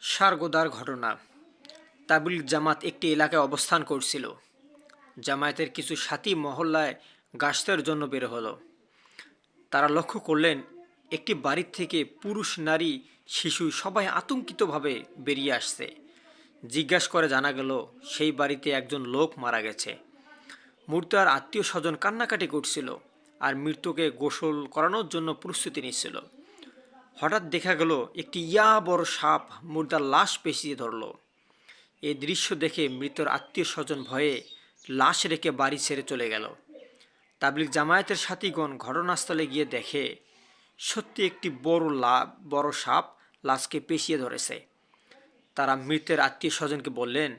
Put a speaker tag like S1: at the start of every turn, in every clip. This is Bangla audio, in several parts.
S1: সারগোদার ঘটনা। তাবলীগ জামাত একটি এলাকায় অবস্থান করছিল। জামায়াতের কিছু সাথী মহল্লায় গাশতের জন্য বের হলো। তারা লক্ষ্য করলেন একটি বাড়ি থেকে পুরুষ, নারী, শিশু সবাই আতঙ্কিতভাবে বেরিয়ে আসছে। জিজ্ঞাসা করে জানা গেল সেই বাড়িতে একজন লোক মারা গেছে। মৃতার আত্মীয় স্বজন কান্নাকাটি করছিল আর মৃতকে গোসল করানোর জন্য প্রস্তুতি নিচ্ছিল। হঠাৎ দেখা গেল একটি বড় সাপ মুর্দার লাশ পেঁচিয়ে ধরল। এই দৃশ্য দেখে মৃতের আত্মীয় স্বজন ভয়ে লাশ রেখে বাড়ি ছেড়ে চলে গেল। তাবলীগ জামায়াতের সাথীগণ ঘটনাস্থলে গিয়ে দেখে সত্যি একটি বড় সাপ লাশকে পেঁচিয়ে ধরেছে। তারা মৃতের আত্মীয় স্বজনকে বললেন,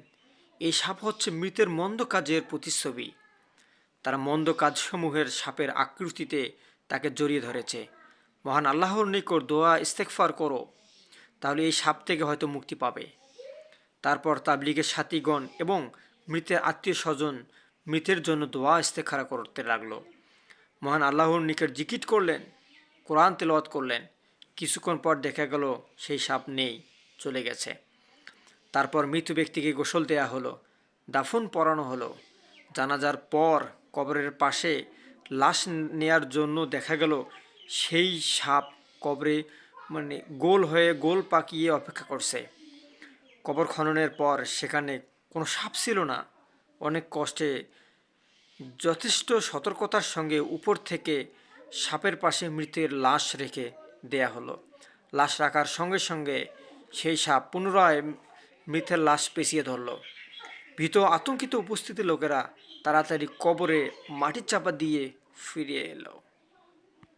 S1: এই সাপ হচ্ছে মৃতের মন্দ কাজের প্রতিচ্ছবি। তারা মন্দ কাজসমূহের সাপের আকৃতিতে তাকে জড়িয়ে ধরেছে। মহান আল্লাহর নিকট দোয়া ইস্তেগফার করো, তাহলে এই সাপ থেকে হয়তো মুক্তি পাবে। তারপর তাবলীগের সাথীগণ এবং মৃতের আত্মীয় স্বজন মৃতের জন্য দোয়া ইস্তেখারা করতে লাগলো। মহান আল্লাহর নিকট জিকির করলেন, কোরআন তেলাওয়াত করলেন। কিছুক্ষণ পর দেখা গেল সেই সাপ নেই, চলে গেছে। তারপর মৃত ব্যক্তিকে গোসল দেয়া হলো, দাফন পরানো হলো। জানাজার পর কবরের পাশে লাশ নেয়ার জন্য দেখা গেল সেই সাপ কবরে গোল পাকিয়ে অপেক্ষা করছে। কবর খননের পর সেখানে কোনো সাপ ছিল না। অনেক কষ্টে, যথেষ্ট সতর্কতার সঙ্গে উপর থেকে সাপের পাশে মৃতের লাশ রেখে দেয়া হলো। লাশ রাখার সঙ্গে সঙ্গে সেই সাপ পুনরায় মৃতের লাশ পেঁচিয়ে ধরল। ভীত আতঙ্কিত উপস্থিত লোকেরা তাড়াতাড়ি কবরে মাটির চাপা দিয়ে ফিরে এলো।